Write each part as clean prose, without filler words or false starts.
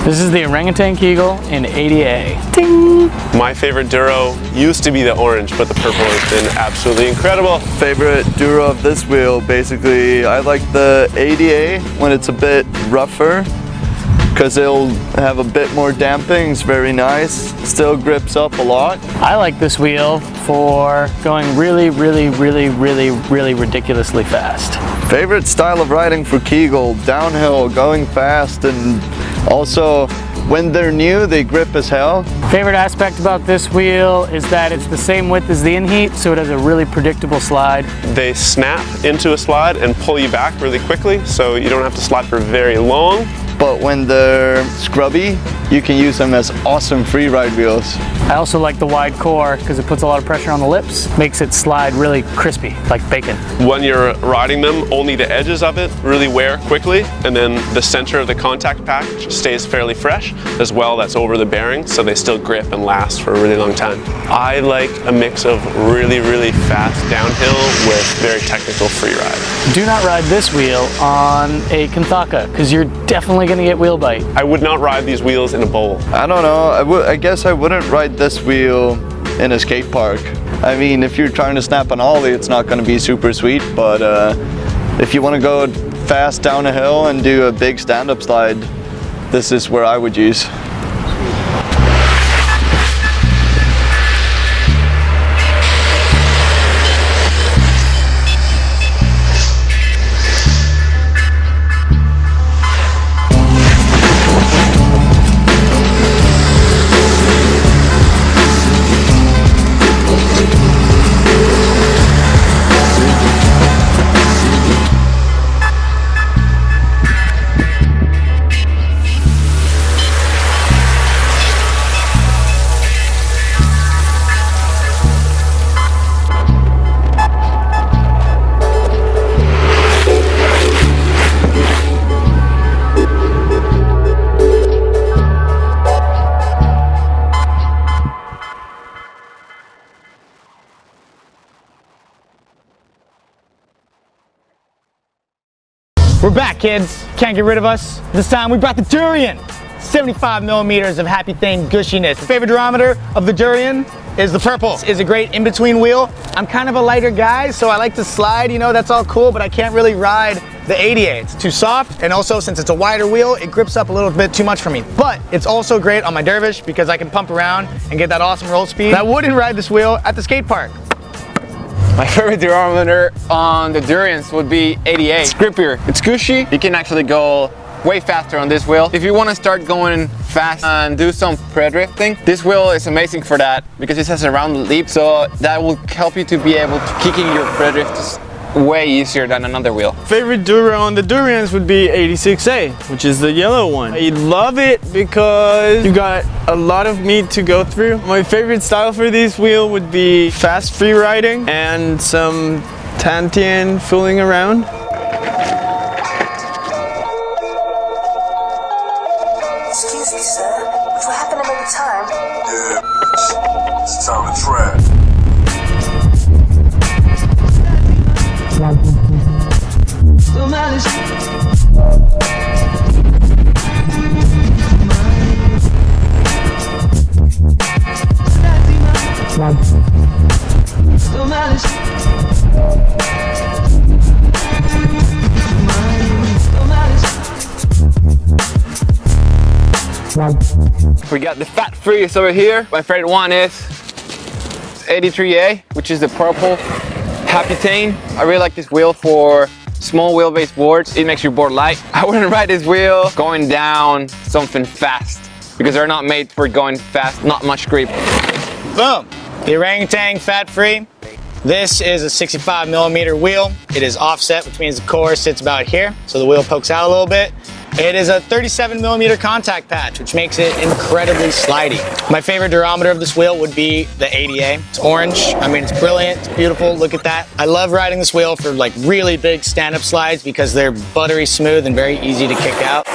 This is the Orangutan Kegel in 80A. Ding! My favorite Duro used to be the orange, but the purple has been absolutely incredible. Favorite Duro of this wheel, basically, I like the 80A when it's a bit rougher, because it'll have a bit more damping. It's very nice. Still grips up a lot. I like this wheel for going really ridiculously fast. Favorite style of riding for Kegel, downhill, going fast, and also when they're new, they grip as hell. Favorite aspect about this wheel is that it's the same width as the in-heat, so it has a really predictable slide. They snap into a slide and pull you back really quickly, so you don't have to slide for very long. But when they're scrubby, you can use them as awesome free ride wheels. I also like the wide core because it puts a lot of pressure on the lips, makes it slide really crispy, like bacon. When you're riding them, only the edges of it really wear quickly, and then the center of the contact patch stays fairly fresh as well. That's over the bearings, so they still grip and last for a really long time. I like a mix of really fast downhill with very technical free ride. Do not ride this wheel on a Kanthaka because you're definitely going to get wheel bite. I would not ride these wheels in a bowl. I don't know, I guess I wouldn't ride this wheel in a skate park. I mean, if you're trying to snap an ollie, it's not going to be super sweet, but if you want to go fast down a hill and do a big stand-up slide, this is where I would use. We're back, kids. Can't get rid of us. This time we brought the Durian. 75 millimeters of happy thing gushiness. Favorite durometer of the Durian is the purple. It's a great in-between wheel. I'm kind of a lighter guy, so I like to slide, you know, that's all cool, but I can't really ride the 80A. It's too soft, and also since it's a wider wheel, it grips up a little bit too much for me. But it's also great on my dervish because I can pump around and get that awesome roll speed. I wouldn't ride this wheel at the skate park. My favorite durometer on the Durians would be 80A. It's grippier, it's gushy. You can actually go way faster on this wheel. If you want to start going fast and do some pre-drifting, this wheel is amazing for that because it has a round leap, so that will help you to be able to kick in your pre-drifts way easier than another wheel. Favorite Duro on the Durians would be 86A, which is the yellow one. I love it because you got a lot of meat to go through. My favorite style for this wheel would be fast free riding and some Tantian fooling around. Excuse me, sir. What happened to make time? Yeah, it's time to try. We got the fat freeze over here. My favorite one is 83A, which is the purple Happy Tane. I really like this wheel for small wheelbase boards. It makes your board light. I wouldn't ride this wheel going down something fast because they're not made for going fast, not much grip. Boom! The Orangutan Fat Free. This is a 65 millimeter wheel. It is offset, which means the core sits about here, so the wheel pokes out a little bit. It is a 37 millimeter contact patch, which makes it incredibly slidey. My favorite durometer of this wheel would be the 80A. It's orange. I mean, it's brilliant. It's beautiful. Look at that. I love riding this wheel for like really big stand-up slides because they're buttery smooth and very easy to kick out.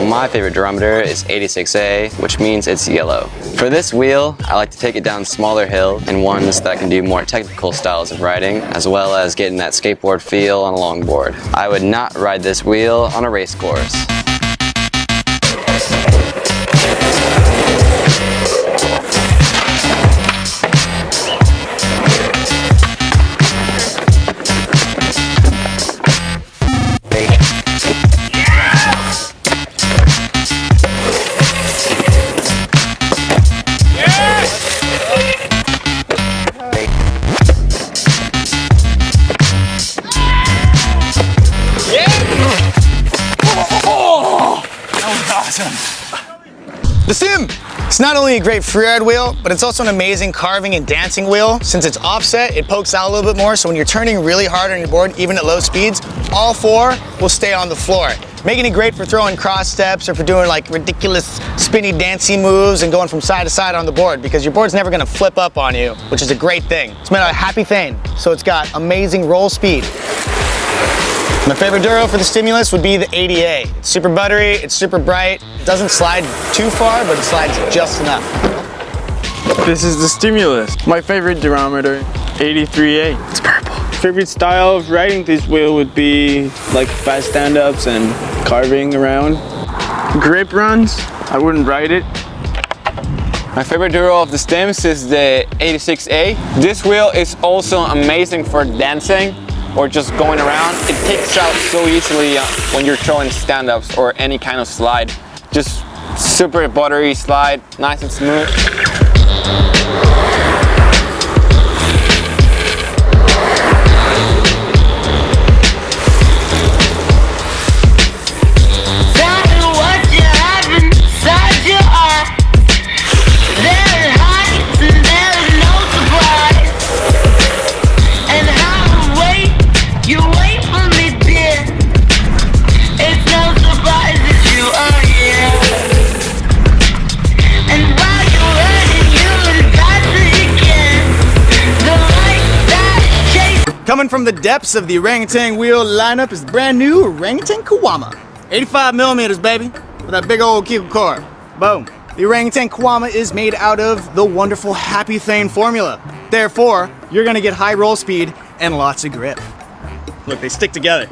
My favorite durometer is 86A, which means it's yellow. For this wheel, I like to take it down smaller hills and ones that can do more technical styles of riding, as well as getting that skateboard feel on a longboard. I would not ride this wheel on a race course. awesome. The Sim! It's not only a great freeride wheel, but it's also an amazing carving and dancing wheel. Since it's offset, it pokes out a little bit more, so when you're turning really hard on your board, even at low speeds, all four will stay on the floor. Making it great for throwing cross steps or for doing like ridiculous spinny dancey moves and going from side to side on the board, because your board's never gonna flip up on you, which is a great thing. It's made out of happy thane, so it's got amazing roll speed. My favorite duro for the stimulus would be the 80A. It's super buttery, it's super bright. It doesn't slide too far, but it slides just enough. This is the stimulus. My favorite durometer, 83A. It's purple. Favorite style of riding this wheel would be like fast stand-ups and carving around. Grip runs, I wouldn't ride it. My favorite duro of the stems is the 86A. This wheel is also amazing for dancing or just going around. It takes out so easily when you're throwing stand-ups or any kind of slide. Just super buttery slide, nice and smooth. Coming from the depths of the Orangutan wheel lineup is the brand new Orangutan Kawama. 85 millimeters, baby, with that big old kegel core. Boom. The Orangutan Kawama is made out of the wonderful happy thane formula. Therefore, you're gonna get high roll speed and lots of grip. Look, they stick together.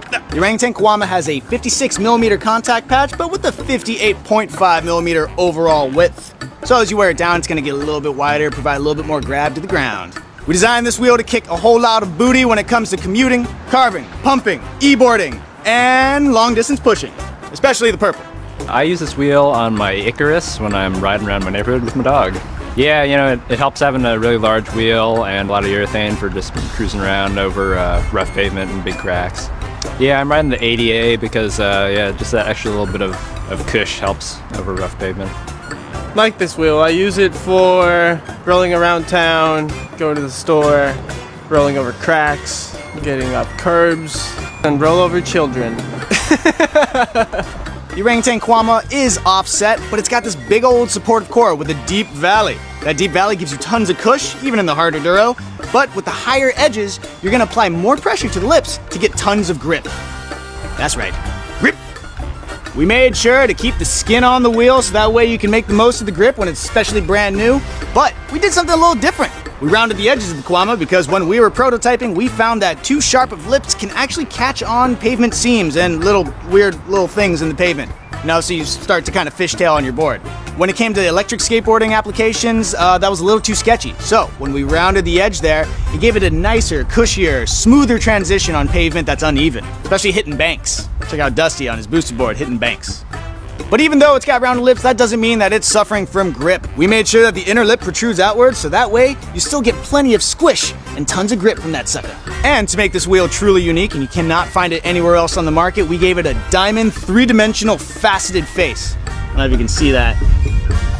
The Orangutan Kawama has a 56 millimeter contact patch, but with a 58.5 millimeter overall width. So as you wear it down, it's gonna get a little bit wider, provide a little bit more grab to the ground. We designed this wheel to kick a whole lot of booty when it comes to commuting, carving, pumping, e-boarding, and long distance pushing, especially the purple. I use this wheel on my Icarus when I'm riding around my neighborhood with my dog. Yeah, you know, it helps having a really large wheel and a lot of urethane for just cruising around over rough pavement and big cracks. Yeah, I'm riding the 80A because, yeah, just that extra little bit of cush helps over rough pavement. Like this wheel, I use it for rolling around town, going to the store, rolling over cracks, getting up curbs, and roll over children. The Orangutan Kawama is offset, but it's got this big old supportive core with a deep valley. That deep valley gives you tons of cush, even in the harder duro, but with the higher edges, you're gonna apply more pressure to the lips to get tons of grip. That's right, grip. We made sure to keep the skin on the wheel so that way you can make the most of the grip when it's especially brand new, but we did something a little different. We rounded the edges of the Kawama because when we were prototyping, we found that too sharp of lips can actually catch on pavement seams and weird little things in the pavement. You know, so you start to kind of fishtail on your board. When it came to electric skateboarding applications, that was a little too sketchy. So when we rounded the edge there, it gave it a nicer, cushier, smoother transition on pavement that's uneven, especially hitting banks. Check out Dusty on his boosted board hitting banks. But even though it's got rounded lips, that doesn't mean that it's suffering from grip. We made sure that the inner lip protrudes outward, so that way you still get plenty of squish and tons of grip from that sucker. And to make this wheel truly unique, and you cannot find it anywhere else on the market, we gave it a diamond, three-dimensional, faceted face. I don't know if you can see that.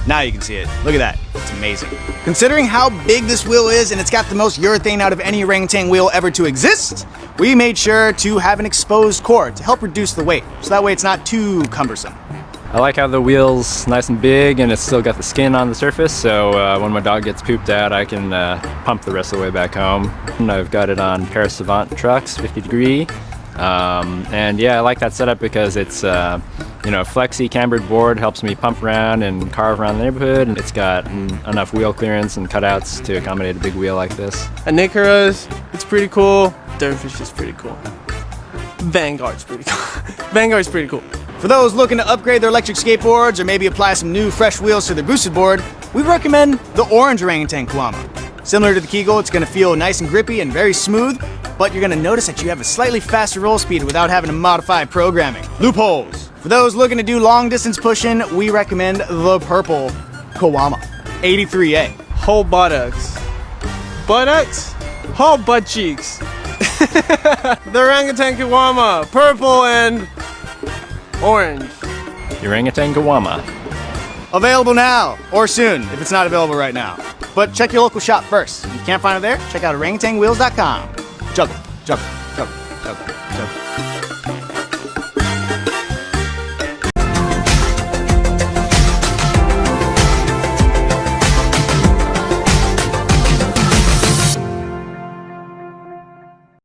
Now you can see it. Look at that. It's amazing. Considering how big this wheel is, and it's got the most urethane out of any orangutan wheel ever to exist, we made sure to have an exposed core to help reduce the weight, so that way it's not too cumbersome. I like how the wheel's nice and big and it's still got the skin on the surface, so when my dog gets pooped out, I can pump the rest of the way back home. And I've got it on Paris Savant trucks, 50 degree. And yeah, I like that setup because it's you know, flexi cambered board, helps me pump around and carve around the neighborhood, and it's got enough wheel clearance and cutouts to accommodate a big wheel like this. An Icarus, it's pretty cool. Dervish is pretty cool. Vanguard's pretty cool. Vanguard's pretty cool. For those looking to upgrade their electric skateboards or maybe apply some new fresh wheels to their boosted board, we recommend the orange Orangutan Kawama. Similar to the Kegel, it's going to feel nice and grippy and very smooth, but you're going to notice that you have a slightly faster roll speed without having to modify programming. Loopholes. For those looking to do long distance pushing, we recommend the purple Kawama 83A. Whole buttocks. Buttocks? Whole butt cheeks. The Orangutan Kawama, purple and orange. the Orangutan Gawama. Available now or soon if it's not available right now. But check your local shop first. If you can't find it there, check out orangutanwheels.com. Juggle, juggle, juggle, juggle, juggle.